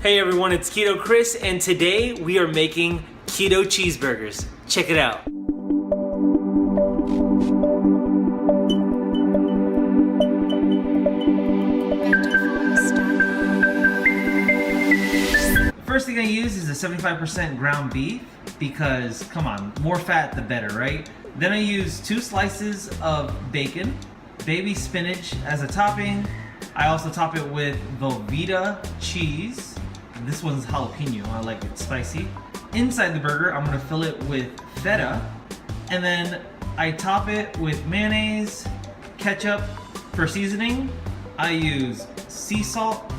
Hey everyone, it's Keto Cris, and today we are making keto cheeseburgers. Check it out. The first thing I use is a 75% ground beef because, come on, more fat the better, right? Then I use 2 slices of bacon, baby spinach as a topping. I also top it with Velveeta cheese. This one's jalapeno, I like it spicy. Inside the burger, I'm gonna fill it with feta, and then I top it with mayonnaise, ketchup. For seasoning, I use sea salt,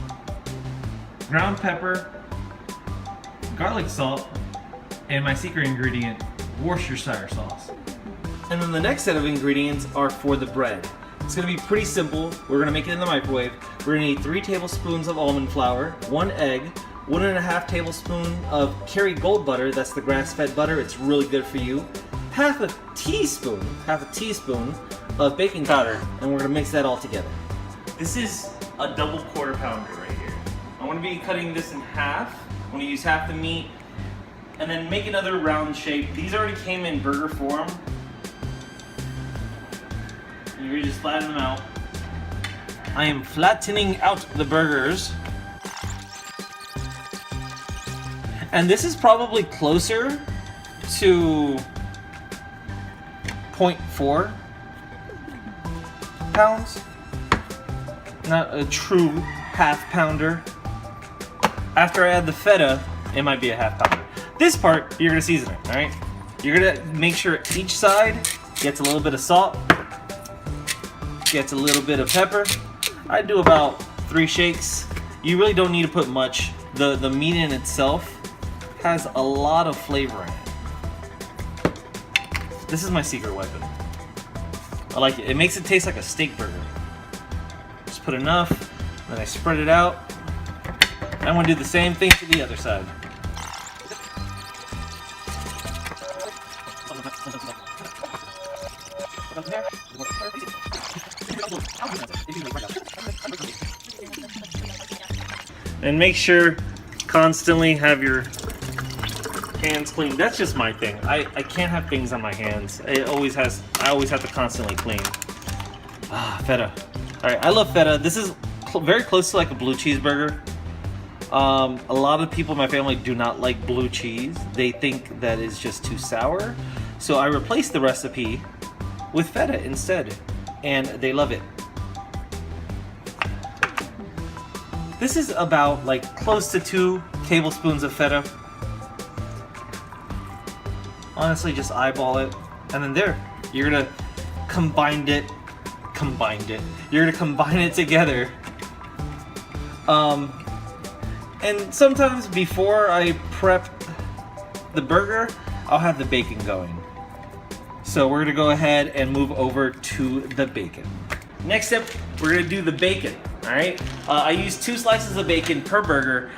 ground pepper, garlic salt, and my secret ingredient, Worcestershire sauce. And then the next set of ingredients are for the bread. It's gonna be pretty simple. We're gonna make it in the microwave. We're gonna need 3 tablespoons of almond flour, 1 egg, 1.5 tablespoon of Kerrygold butter, that's the grass-fed butter, it's really good for you. Half a teaspoon of baking powder, and we're gonna mix that all together. This is a double quarter pounder right here. I'm gonna be cutting this in half. I'm gonna use half the meat, and then make another round shape. These already came in burger form. You just flatten them out. I am flattening out the burgers. And this is probably closer to 0.4 pounds. Not a true half pounder. After I add the feta, it might be a half pounder. This part, you're gonna season it, all right? You're gonna make sure each side gets a little bit of salt, gets a little bit of pepper. I do about 3 shakes. You really don't need to put much. The meat in itself has a lot of flavor in it. This is my secret weapon. I like it. It makes it taste like a steak burger. Just put enough, then I spread it out. I'm gonna do the same thing to the other side. And make sure constantly have your hands clean. That's just my thing. I can't have things on my hands. I always have to constantly clean. Feta. All right, I love feta. This is very close to like a blue cheeseburger. A lot of people in my family do not like blue cheese. They think that is just too sour. So I replaced the recipe with feta instead, and they love it. This is about like close to 2 tablespoons of feta. Honestly, just eyeball it, and then there, you're gonna combine it. You're gonna combine it together. And sometimes before I prep the burger, I'll have the bacon going. So we're gonna go ahead and move over to the bacon. Next step, we're gonna do the bacon, all right? I use 2 slices of bacon per burger.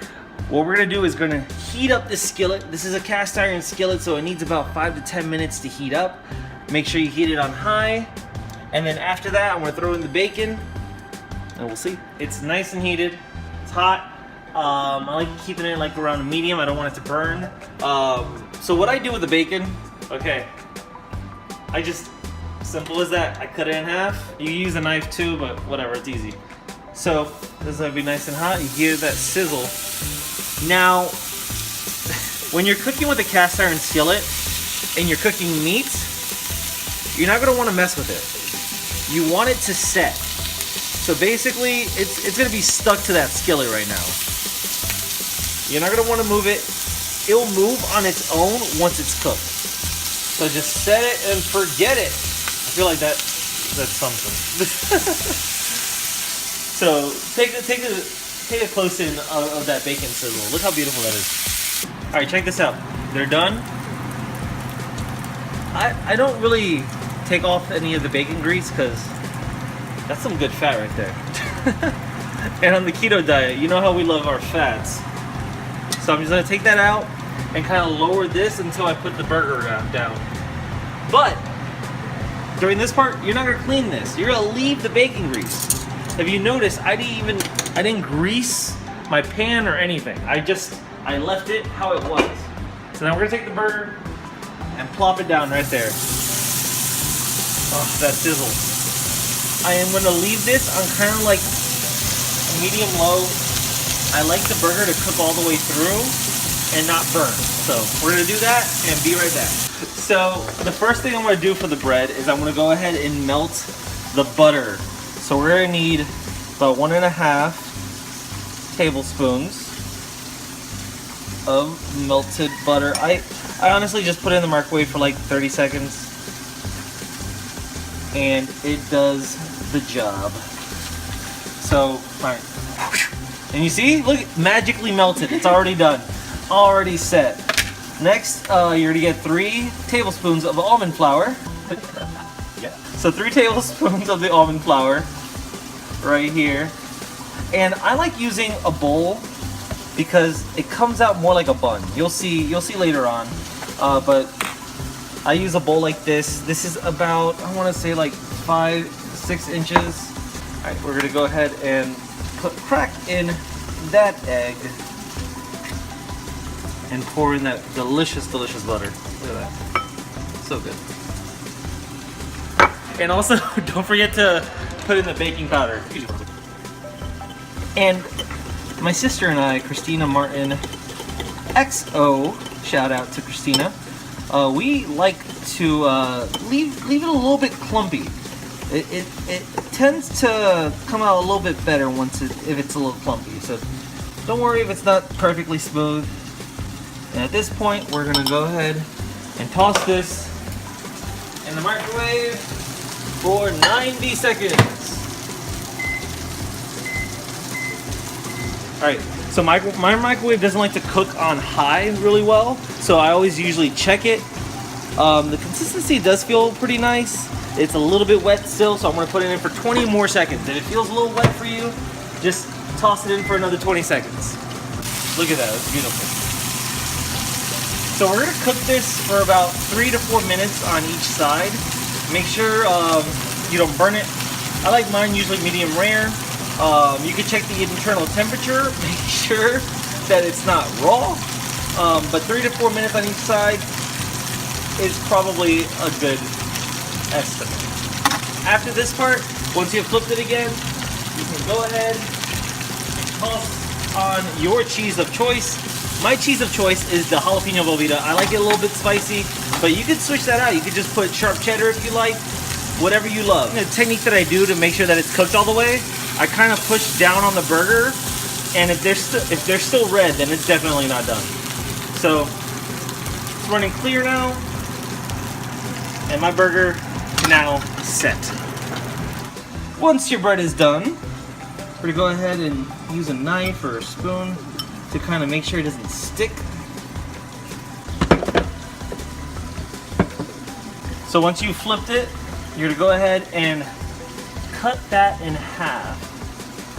What we're gonna do is gonna heat up the skillet. This is a cast iron skillet, so it needs about 5 to 10 minutes to heat up. Make sure you heat it on high. And then after that, I'm gonna throw in the bacon, and we'll see. It's nice and heated, it's hot. I like keeping it like around a medium. I don't want it to burn. So what I do with the bacon, okay, simple as that. I cut it in half. You use a knife too, but whatever, it's easy. So this is gonna be nice and hot. You hear that sizzle. Now, when you're cooking with a cast iron skillet and you're cooking meat, you're not gonna wanna mess with it. You want it to set. So basically, it's gonna be stuck to that skillet right now. You're not gonna wanna move it. It'll move on its own once it's cooked. So just set it and forget it. I feel like that's something. So take a close in of that bacon sizzle. Look how beautiful that is. All right, check this out. They're done. I don't really take off any of the bacon grease because that's some good fat right there. And on the keto diet, you know how we love our fats. So I'm just gonna take that out and kind of lower this until I put the burger down. But during this part, you're not gonna clean this. You're gonna leave the bacon grease. If you notice, I didn't grease my pan or anything. I left it how it was. So now we're gonna take the burger and plop it down right there. Oh, that sizzle. I am gonna leave this on kind of like medium low. I like the burger to cook all the way through and not burn. So we're gonna do that and be right back. So the first thing I'm gonna do for the bread is I'm gonna go ahead and melt the butter. So we're gonna need about 1.5 tablespoons of melted butter. I honestly just put it in the microwave for like 30 seconds and it does the job. So, alright. And you see, look, magically melted. It's already done. Already set. Next, you're gonna get 3 tablespoons of almond flour. Yeah. So 3 tablespoons of the almond flour right here. And I like using a bowl because it comes out more like a bun. You'll see later on. But I use a bowl like this. This is about, I want to say like 5-6 inches. All right, we're gonna go ahead and crack in that egg and pour in that delicious, delicious butter. Look at that, so good. And also, don't forget to put in the baking powder. And my sister and I, Christina Martin XO, shout out to Christina. We like to leave it a little bit clumpy. It tends to come out a little bit better if it's a little clumpy. So don't worry if it's not perfectly smooth. And at this point, we're gonna go ahead and toss this in the microwave for 90 seconds. All right, so my microwave doesn't like to cook on high really well, so I always usually check it. The consistency does feel pretty nice. It's a little bit wet still, so I'm gonna put it in for 20 more seconds. If it feels a little wet for you, just toss it in for another 20 seconds. Look at that, it's beautiful. So we're gonna cook this for about 3 to 4 minutes on each side. Make sure you don't burn it. I like mine usually medium rare. You can check the internal temperature, make sure that it's not raw. But 3 to 4 minutes on each side is probably a good estimate. After this part, once you've flipped it again, you can go ahead and toss on your cheese of choice. My cheese of choice is the jalapeno Velveeta. I like it a little bit spicy, but you could switch that out. You could just put sharp cheddar if you like, whatever you love. The technique that I do to make sure that it's cooked all the way, I kind of push down on the burger, and if they're still red, then it's definitely not done. So it's running clear now, and my burger now set. Once your bread is done, we're gonna go ahead and use a knife or a spoon to kind of make sure it doesn't stick. So once you flipped it, you're gonna go ahead and cut that in half.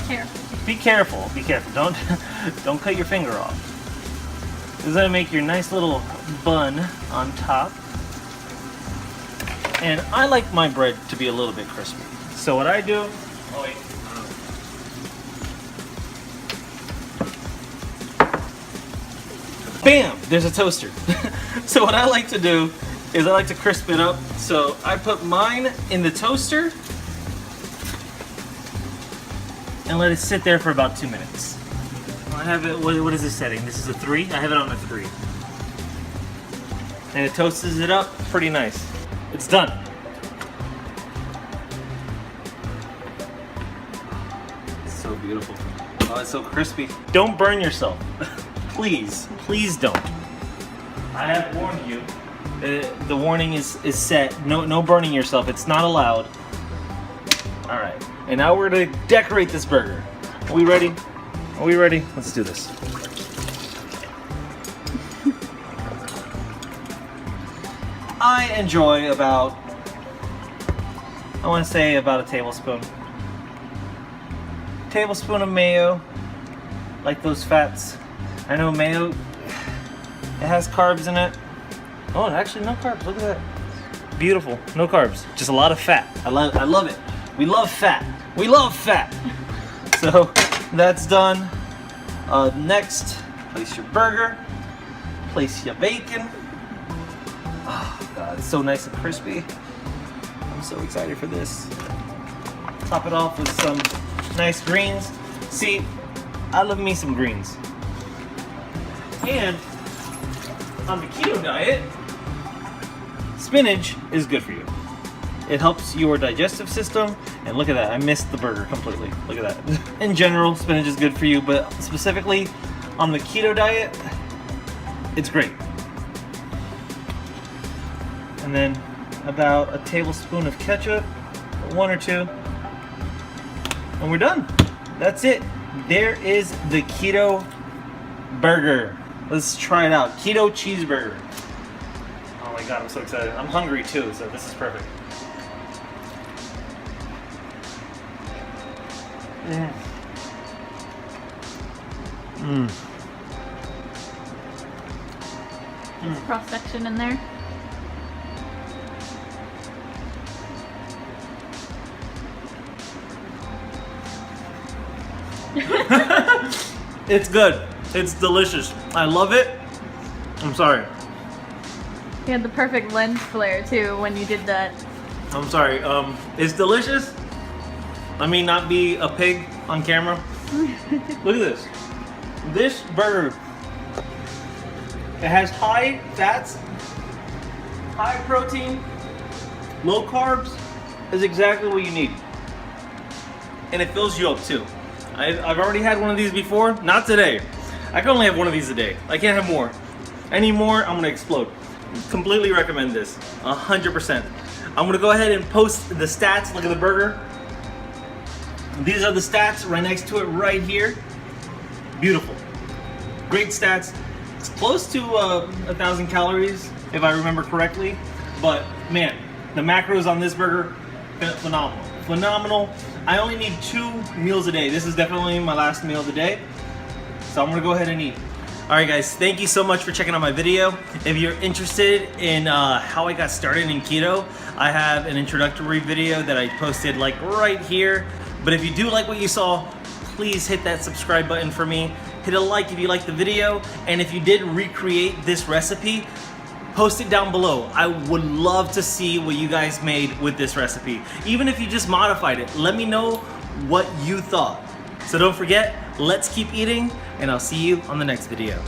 Careful. Be careful, be careful. Don't cut your finger off. This is gonna make your nice little bun on top. And I like my bread to be a little bit crispy. So what I do, oh wait. Bam! There's a toaster. So what I like to do is I like to crisp it up. So I put mine in the toaster and let it sit there for about 2 minutes. I have it, what is this setting? This is a 3? I have it on a 3. And it toasts it up pretty nice. It's done. It's so beautiful. Oh, it's so crispy. Don't burn yourself. Please, please don't. I have warned you. The warning is set. No burning yourself. It's not allowed. All right. And now we're gonna decorate this burger. Are we ready? Are we ready? Let's do this. I enjoy about, I want to say about a tablespoon. Tablespoon of mayo, like those fats. I know mayo, it has carbs in it. Oh, actually no carbs, look at that. Beautiful, no carbs, just a lot of fat. I love it. We love fat. We love fat. So that's done. Next, place your burger, place your bacon. Oh God, it's so nice and crispy. I'm so excited for this. Top it off with some nice greens. See, I love me some greens. And on the keto diet, spinach is good for you. It helps your digestive system. And look at that, I missed the burger completely. Look at that. In general, spinach is good for you, but specifically on the keto diet, it's great. And then about a tablespoon of ketchup, 1 or 2, and we're done. That's it. There is the keto burger. Let's try it out. Keto cheeseburger. Oh my God, I'm so excited. I'm hungry too, so this is perfect. Cross section in there. It's good. It's delicious. I love it. I'm sorry. You had the perfect lens flare too when you did that. I'm sorry. It's delicious. Let me not be a pig on camera. Look at this. This burger, it has high fats, high protein, low carbs, is exactly what you need. And it fills you up too. I've already had one of these before, not today. I can only have one of these a day. I can't have more. Any more, I'm gonna explode. Completely recommend this, 100%. I'm gonna go ahead and post the stats. Look at the burger. These are the stats right next to it right here. Beautiful. Great stats. It's close to 1,000 calories, if I remember correctly. But man, the macros on this burger, phenomenal. Phenomenal. I only need 2 meals a day. This is definitely my last meal of the day. So I'm gonna go ahead and eat. All right guys, thank you so much for checking out my video. If you're interested in how I got started in keto, I have an introductory video that I posted like right here. But if you do like what you saw, please hit that subscribe button for me. Hit a like if you liked the video. And if you did recreate this recipe, post it down below. I would love to see what you guys made with this recipe. Even if you just modified it, let me know what you thought. So don't forget, let's keep eating, and I'll see you on the next video.